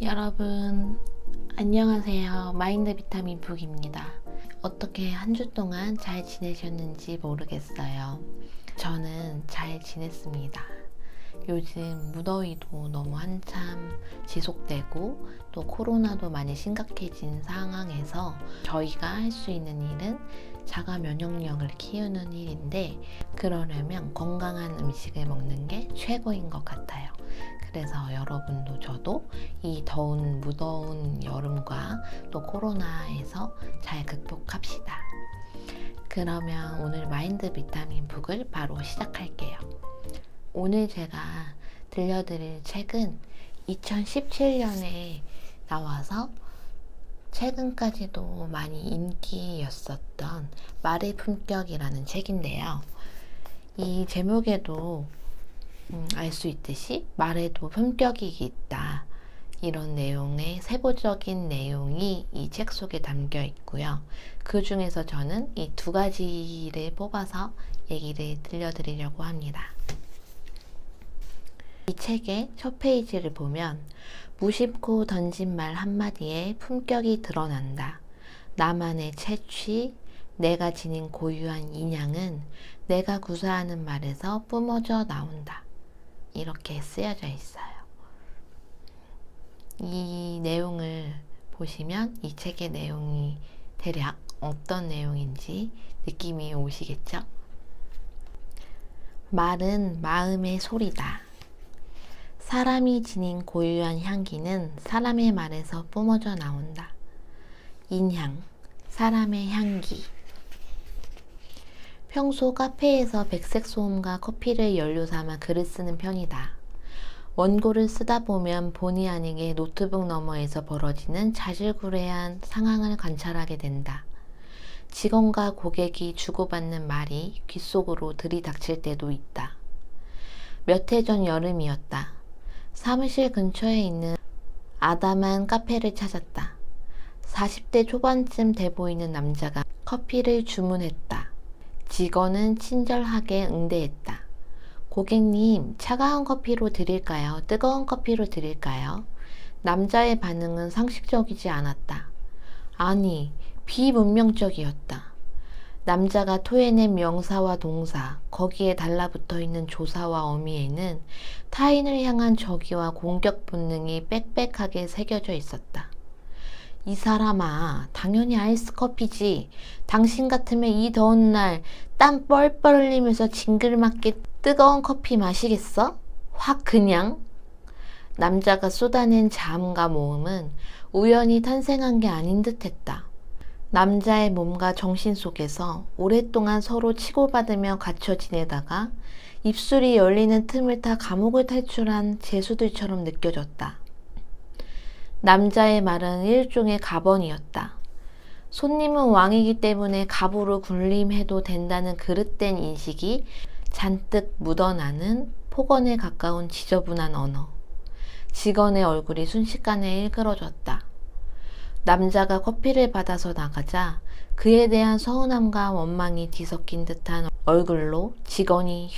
여러분 안녕하세요. 마인드 비타민 북입니다. 어떻게 한 주 동안 잘 지내셨는지 모르겠어요. 저는 잘 지냈습니다. 요즘 무더위도 너무 한참 지속되고 또 코로나도 많이 심각해진 상황에서 저희가 할 수 있는 일은 자가 면역력을 키우는 일인데, 그러려면 건강한 음식을 먹는 게 최고인 것 같아요. 그래서 여러분도 저도 이 더운 무더운 여름과 또 코로나에서 잘 극복합시다. 그러면 오늘 마인드 비타민 북을 바로 시작할게요. 오늘 제가 들려드릴 책은 2017년에 나와서 최근까지도 많이 인기였었던 말의 품격이라는 책인데요. 이 제목에도 알 수 있듯이 말에도 품격이 있다, 이런 내용의 세부적인 내용이 이 책 속에 담겨 있고요. 그 중에서 저는 이 두 가지를 뽑아서 얘기를 들려드리려고 합니다. 이 책의 첫 페이지를 보면 무심코 던진 말 한마디에 품격이 드러난다. 나만의 채취, 내가 지닌 고유한 인양은 내가 구사하는 말에서 뿜어져 나온다. 이렇게 쓰여져 있어요. 이 내용을 보시면 이 책의 내용이 대략 어떤 내용인지 느낌이 오시겠죠? 말은 마음의 소리다. 사람이 지닌 고유한 향기는 사람의 말에서 뿜어져 나온다. 인향, 사람의 향기. 평소 카페에서 백색 소음과 커피를 연료 삼아 글을 쓰는 편이다. 원고를 쓰다 보면 본의 아니게 노트북 너머에서 벌어지는 자질구레한 상황을 관찰하게 된다. 직원과 고객이 주고받는 말이 귓속으로 들이닥칠 때도 있다. 몇 해 전 여름이었다. 사무실 근처에 있는 아담한 카페를 찾았다. 40대 초반쯤 돼 보이는 남자가 커피를 주문했다. 직원은 친절하게 응대했다. 고객님, 차가운 커피로 드릴까요? 뜨거운 커피로 드릴까요? 남자의 반응은 상식적이지 않았다. 아니, 비문명적이었다. 남자가 토해낸 명사와 동사, 거기에 달라붙어 있는 조사와 어미에는 타인을 향한 적의와 공격 본능이 빽빽하게 새겨져 있었다. 이 사람아, 당연히 아이스 커피지. 당신 같으면 이 더운 날 땀 뻘뻘 흘리면서 징글맞게 뜨거운 커피 마시겠어? 확 그냥. 남자가 쏟아낸 자음과 모음은 우연히 탄생한 게 아닌 듯했다. 남자의 몸과 정신 속에서 오랫동안 서로 치고받으며 갇혀 지내다가 입술이 열리는 틈을 타 감옥을 탈출한 죄수들처럼 느껴졌다. 남자의 말은 일종의 가번이었다. 손님은 왕이기 때문에 갑으로 군림해도 된다는 그릇된 인식이 잔뜩 묻어나는 폭언에 가까운 지저분한 언어. 직원의 얼굴이 순식간에 일그러졌다. 남자가 커피를 받아서 나가자 그에 대한 서운함과 원망이 뒤섞인 듯한 얼굴로 직원이 휴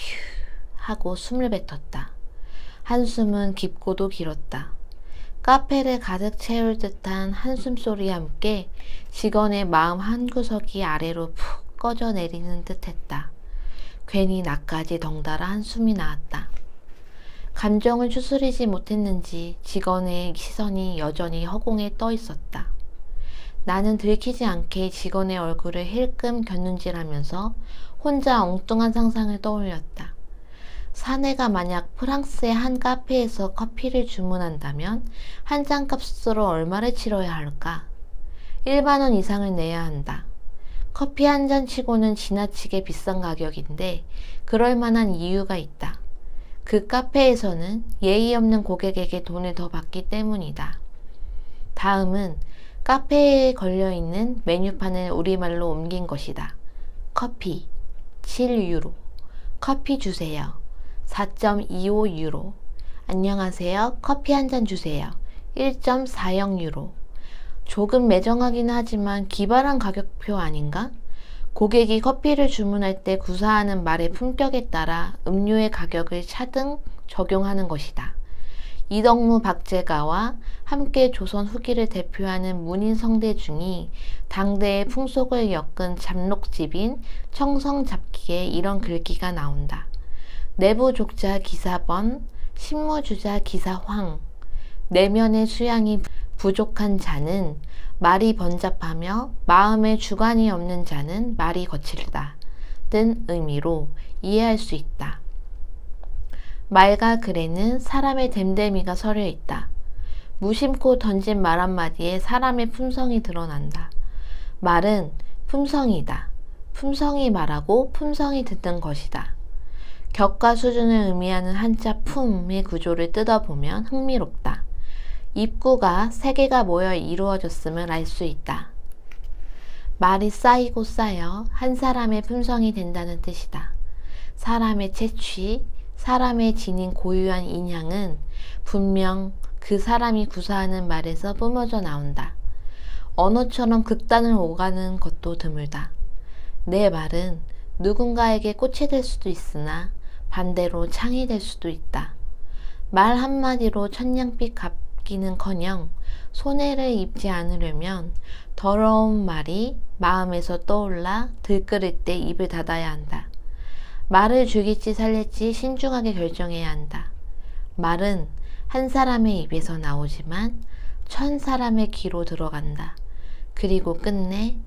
하고 숨을 뱉었다. 한숨은 깊고도 길었다. 카페를 가득 채울 듯한 한숨 소리와 함께 직원의 마음 한구석이 아래로 푹 꺼져 내리는 듯했다. 괜히 나까지 덩달아 한숨이 나왔다. 감정을 추스리지 못했는지 직원의 시선이 여전히 허공에 떠 있었다. 나는 들키지 않게 직원의 얼굴을 힐끔 곁눈질하면서 혼자 엉뚱한 상상을 떠올렸다. 사내가 만약 프랑스의 한 카페에서 커피를 주문한다면 한 잔 값으로 얼마를 치러야 할까? 1만 원 이상을 내야 한다. 커피 한 잔 치고는 지나치게 비싼 가격인데 그럴 만한 이유가 있다. 그 카페에서는 예의 없는 고객에게 돈을 더 받기 때문이다. 다음은 카페에 걸려있는 메뉴판을 우리말로 옮긴 것이다. 커피 7유로, 커피 주세요 4.25유로, 안녕하세요, 커피 한 잔 주세요 1.40유로. 조금 매정하긴 하지만 기발한 가격표 아닌가? 고객이 커피를 주문할 때 구사하는 말의 품격에 따라 음료의 가격을 차등 적용하는 것이다. 이덕무 박제가와 함께 조선 후기를 대표하는 문인 성대중이 당대의 풍속을 엮은 잡록집인 청성잡기에 이런 글귀가 나온다. 내부족자 기사번, 신무주자 기사황, 내면의 수양이 부족한 자는 말이 번잡하며 마음의 주관이 없는 자는 말이 거칠다 등 의미로 이해할 수 있다. 말과 글에는 사람의 됨됨이가 서려 있다. 무심코 던진 말 한마디에 사람의 품성이 드러난다. 말은 품성이다. 품성이 말하고 품성이 듣는 것이다. 격과 수준을 의미하는 한자 품의 구조를 뜯어보면 흥미롭다. 입구가 세 개가 모여 이루어졌음을 알 수 있다. 말이 쌓이고 쌓여 한 사람의 품성이 된다는 뜻이다. 사람의 채취, 사람의 지닌 고유한 인향은 분명 그 사람이 구사하는 말에서 뿜어져 나온다. 언어처럼 극단을 오가는 것도 드물다. 내 말은 누군가에게 꽃이 될 수도 있으나 반대로 창이 될 수도 있다. 말 한마디로 천냥빚 갚기는커녕 손해를 입지 않으려면 더러운 말이 마음에서 떠올라 들끓을 때 입을 닫아야 한다. 말을 죽일지 살릴지 신중하게 결정해야 한다. 말은 한 사람의 입에서 나오지만 1000사람의 귀로 들어간다. 그리고 끝내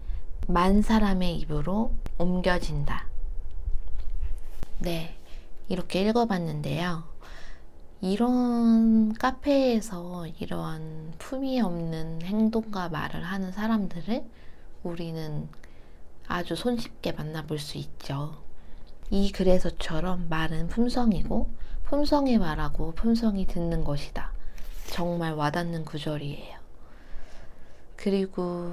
10,000사람의 입으로 옮겨진다. 네, 이렇게 읽어봤는데요. 이런 카페에서 이러한 품위 없는 행동과 말을 하는 사람들을 우리는 아주 손쉽게 만나볼 수 있죠. 이 글에서처럼 말은 품성이고 품성이 말하고 품성이 듣는 것이다. 정말 와닿는 구절이에요. 그리고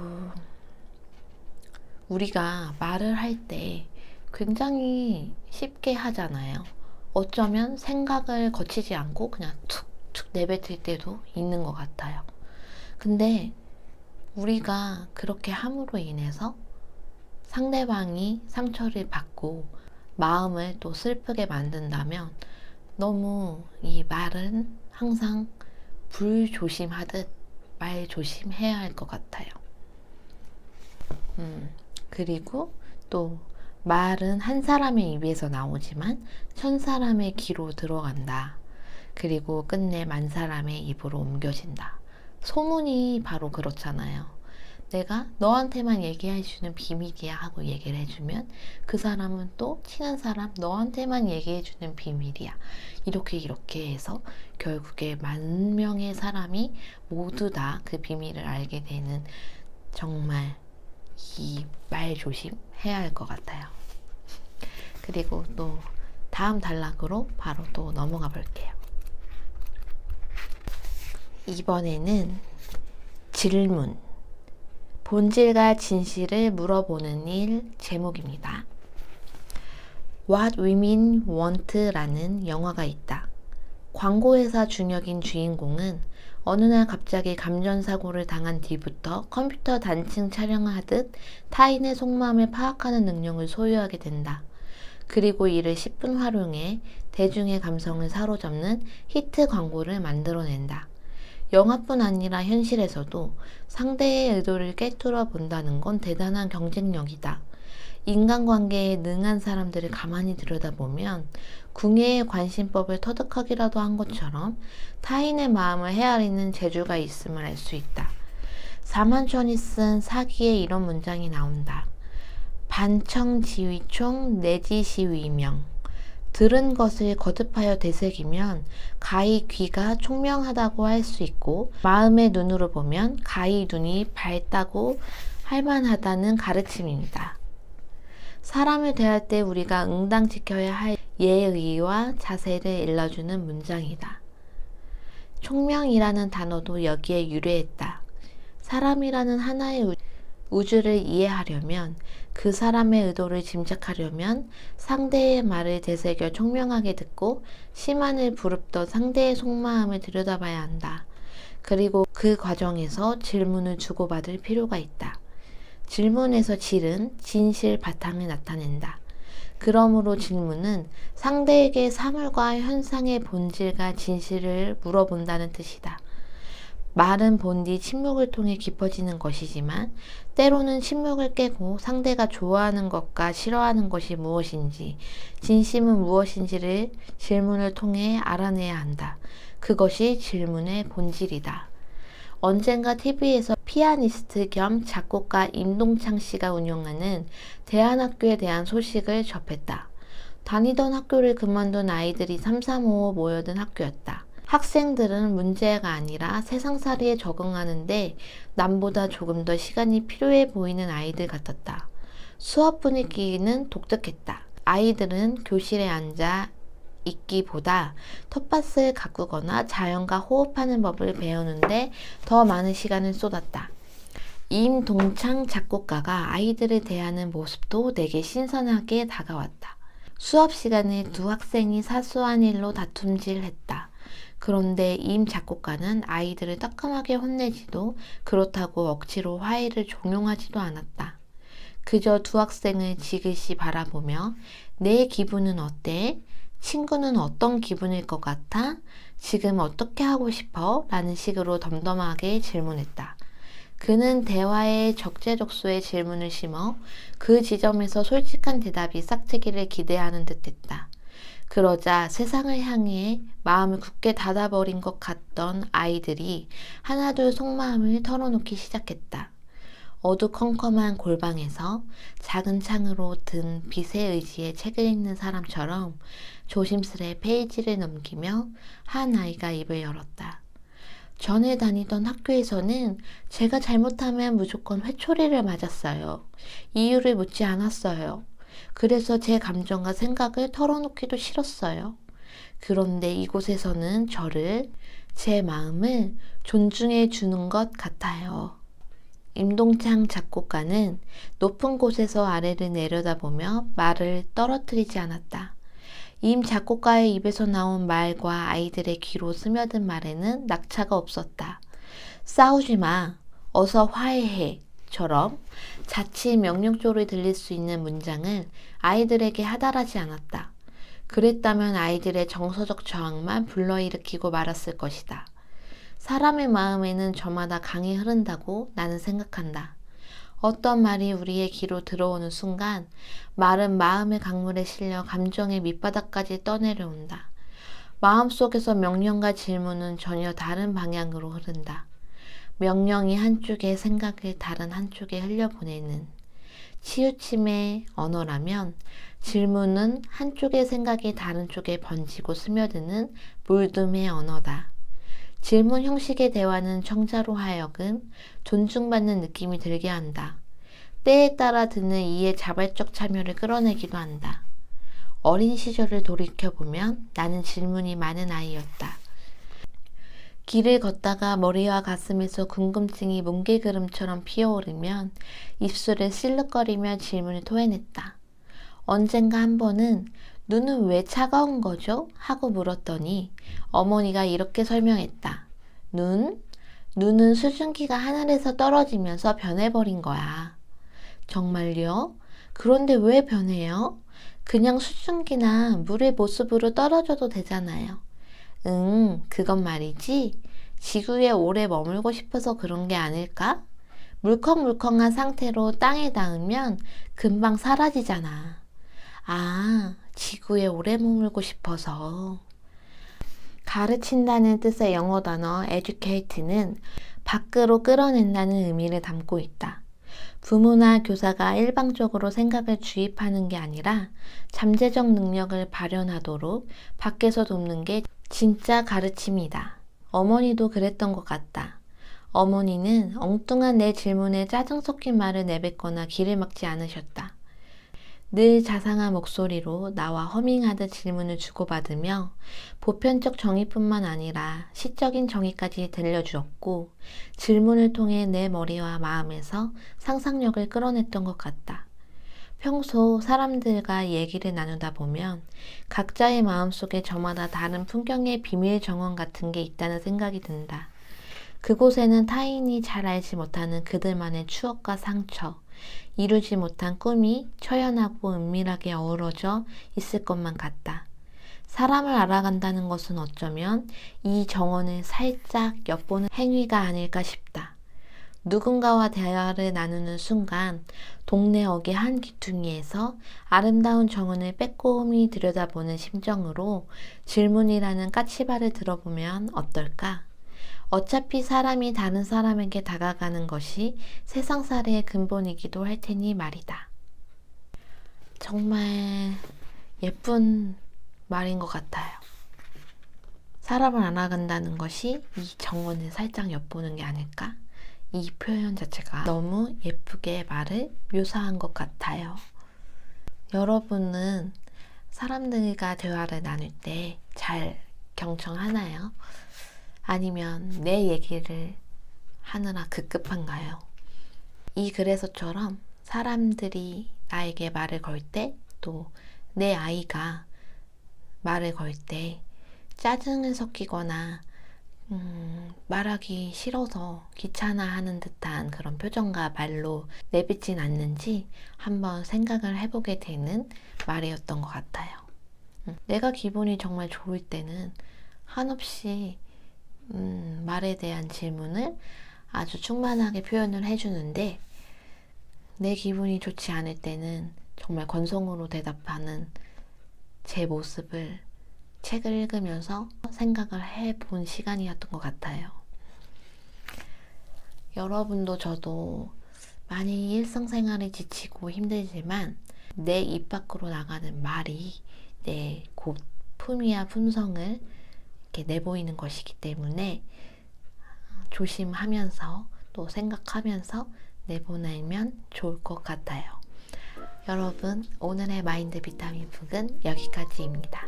우리가 말을 할 때 굉장히 쉽게 하잖아요. 어쩌면 생각을 거치지 않고 그냥 툭툭 내뱉을 때도 있는 것 같아요. 근데 우리가 그렇게 함으로 인해서 상대방이 상처를 받고 마음을 또 슬프게 만든다면 너무 이 말은 항상 불조심하듯 말 조심해야 할 것 같아요. 그리고 또 말은 한 사람의 입에서 나오지만 1000사람의 귀로 들어간다. 그리고 끝내 10,000사람의 입으로 옮겨진다. 소문이 바로 그렇잖아요. 내가 너한테만 얘기해주는 비밀이야 하고 얘기를 해주면 그 사람은 또 친한 사람 너한테만 얘기해주는 비밀이야. 이렇게 해서 결국에 10,000명의 사람이 모두 다 그 비밀을 알게 되는 정말 이 말 조심해야 할 것 같아요. 그리고 또 다음 단락으로 바로 또 넘어가 볼게요. 이번에는 질문, 본질과 진실을 물어보는 일 제목입니다. What Women Want라는 영화가 있다. 광고회사 중역인 주인공은 어느 날 갑자기 감전사고를 당한 뒤부터 컴퓨터 단층 촬영을 하듯 타인의 속마음을 파악하는 능력을 소유하게 된다. 그리고 이를 10분 활용해 대중의 감성을 사로잡는 히트 광고를 만들어낸다. 영화뿐 아니라 현실에서도 상대의 의도를 꿰뚫어 본다는 건 대단한 경쟁력이다. 인간관계에 능한 사람들을 가만히 들여다보면 궁예의 관심법을 터득하기라도 한 것처럼 타인의 마음을 헤아리는 재주가 있음을 알 수 있다. 사만천이 쓴 사기에 이런 문장이 나온다. 반청지휘총 내지시위명. 들은 것을 거듭하여 되새기면 가히 귀가 총명하다고 할 수 있고 마음의 눈으로 보면 가히 눈이 밝다고 할 만하다는 가르침입니다. 사람을 대할 때 우리가 응당 지켜야 할 예의와 자세를 일러주는 문장이다. 총명이라는 단어도 여기에 유래했다. 사람이라는 하나의 우주를 이해하려면 그 사람의 의도를 짐작하려면 상대의 말을 되새겨 총명하게 듣고 심한을 부릅던 상대의 속마음을 들여다봐야 한다. 그리고 그 과정에서 질문을 주고받을 필요가 있다. 질문에서 질은 진실 바탕을 나타낸다. 그러므로 질문은 상대에게 사물과 현상의 본질과 진실을 물어본다는 뜻이다. 말은 본디 침묵을 통해 깊어지는 것이지만 때로는 침묵을 깨고 상대가 좋아하는 것과 싫어하는 것이 무엇인지, 진심은 무엇인지를 질문을 통해 알아내야 한다. 그것이 질문의 본질이다. 언젠가 TV에서 피아니스트 겸 작곡가 임동창 씨가 운영하는 대안학교에 대한 소식을 접했다. 다니던 학교를 그만둔 아이들이 삼삼오오 모여든 학교였다. 학생들은 문제가 아니라 세상살이에 적응하는데 남보다 조금 더 시간이 필요해 보이는 아이들 같았다. 수업 분위기는 독특했다. 아이들은 교실에 앉아 있기보다 텃밭을 가꾸거나 자연과 호흡하는 법을 배우는데 더 많은 시간을 쏟았다. 임동창 작곡가가 아이들을 대하는 모습도 내게 신선하게 다가왔다. 수업 시간에 두 학생이 사소한 일로 다툼질했다. 그런데 임 작곡가는 아이들을 따끔하게 혼내지도 그렇다고 억지로 화해를 종용하지도 않았다. 그저 두 학생을 지그시 바라보며 내 기분은 어때? 친구는 어떤 기분일 것 같아? 지금 어떻게 하고 싶어? 라는 식으로 덤덤하게 질문했다. 그는 대화에 적재적소의 질문을 심어 그 지점에서 솔직한 대답이 싹트기를 기대하는 듯했다. 그러자 세상을 향해 마음을 굳게 닫아버린 것 같던 아이들이 하나둘 속마음을 털어놓기 시작했다. 어두컴컴한 골방에서 작은 창으로 든 빛에 의지해 책을 읽는 사람처럼 조심스레 페이지를 넘기며 한 아이가 입을 열었다. 전에 다니던 학교에서는 제가 잘못하면 무조건 회초리를 맞았어요. 이유를 묻지 않았어요. 그래서 제 감정과 생각을 털어놓기도 싫었어요. 그런데 이곳에서는 저를, 제 마음을 존중해 주는 것 같아요. 임동창 작곡가는 높은 곳에서 아래를 내려다보며 말을 떨어뜨리지 않았다. 임 작곡가의 입에서 나온 말과 아이들의 귀로 스며든 말에는 낙차가 없었다. 싸우지 마, 어서 화해해 처럼 자칫 명령조로 들릴 수 있는 문장을 아이들에게 하달하지 않았다. 그랬다면 아이들의 정서적 저항만 불러일으키고 말았을 것이다. 사람의 마음에는 저마다 강이 흐른다고 나는 생각한다. 어떤 말이 우리의 귀로 들어오는 순간 말은 마음의 강물에 실려 감정의 밑바닥까지 떠내려온다. 마음속에서 명령과 질문은 전혀 다른 방향으로 흐른다. 명령이 한쪽의 생각을 다른 한쪽에 흘려보내는 치우침의 언어라면 질문은 한쪽의 생각이 다른 쪽에 번지고 스며드는 물둠의 언어다. 질문 형식의 대화는 청자로 하여금 존중받는 느낌이 들게 한다. 때에 따라 드는 이의 자발적 참여를 끌어내기도 한다. 어린 시절을 돌이켜보면 나는 질문이 많은 아이였다. 길을 걷다가 머리와 가슴에서 궁금증이 뭉게그름처럼 피어오르면 입술을 실룩거리며 질문을 토해냈다. 언젠가 한 번은 눈은 왜 차가운 거죠? 하고 물었더니 어머니가 이렇게 설명했다. 눈은 수증기가 하늘에서 떨어지면서 변해버린 거야. 정말요? 그런데 왜 변해요? 그냥 수증기나 물의 모습으로 떨어져도 되잖아요. 그건 말이지. 지구에 오래 머물고 싶어서 그런 게 아닐까? 물컹물컹한 상태로 땅에 닿으면 금방 사라지잖아. 아, 지구에 오래 머물고 싶어서. 가르친다는 뜻의 영어 단어 educate는 밖으로 끌어낸다는 의미를 담고 있다. 부모나 교사가 일방적으로 생각을 주입하는 게 아니라 잠재적 능력을 발현하도록 밖에서 돕는 게 진짜 가르침이다. 어머니도 그랬던 것 같다. 어머니는 엉뚱한 내 질문에 짜증 섞인 말을 내뱉거나 귀를 막지 않으셨다. 늘 자상한 목소리로 나와 허밍하듯 질문을 주고받으며 보편적 정의뿐만 아니라 시적인 정의까지 들려주었고 질문을 통해 내 머리와 마음에서 상상력을 끌어냈던 것 같다. 평소 사람들과 얘기를 나누다 보면 각자의 마음속에 저마다 다른 풍경의 비밀 정원 같은 게 있다는 생각이 든다. 그곳에는 타인이 잘 알지 못하는 그들만의 추억과 상처, 이루지 못한 꿈이 처연하고 은밀하게 어우러져 있을 것만 같다. 사람을 알아간다는 것은 어쩌면 이 정원을 살짝 엿보는 행위가 아닐까 싶다. 누군가와 대화를 나누는 순간 동네 어귀 한 귀퉁이에서 아름다운 정원을 빼꼼히 들여다보는 심정으로 질문이라는 까치발을 들어보면 어떨까? 어차피 사람이 다른 사람에게 다가가는 것이 세상살이의 근본이기도 할 테니 말이다. 정말 예쁜 말인 것 같아요. 사람을 알아간다는 것이 이 정원을 살짝 엿보는 게 아닐까? 이 표현 자체가 너무 예쁘게 말을 묘사한 것 같아요. 여러분은 사람들과 대화를 나눌 때 잘 경청하나요? 아니면 내 얘기를 하느라 급급한가요? 이 글에서처럼 사람들이 나에게 말을 걸 때, 또 내 아이가 말을 걸 때 짜증을 섞이거나 말하기 싫어서 귀찮아하는 듯한 그런 표정과 말로 내뱉진 않는지 한번 생각을 해보게 되는 말이었던 것 같아요. 내가 기분이 정말 좋을 때는 한없이 말에 대한 질문을 아주 충만하게 표현을 해주는데, 내 기분이 좋지 않을 때는 정말 건성으로 대답하는 제 모습을 책을 읽으면서 생각을 해본 시간이었던 것 같아요. 여러분도 저도 많이 일상생활에 지치고 힘들지만 내 입 밖으로 나가는 말이 내 품위와 품성을 이렇게 내보이는 것이기 때문에 조심하면서 또 생각하면서 내보내면 좋을 것 같아요. 여러분, 오늘의 마인드 비타민 북은 여기까지입니다.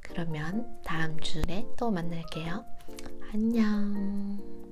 그러면 다음 주에 또 만날게요. 안녕.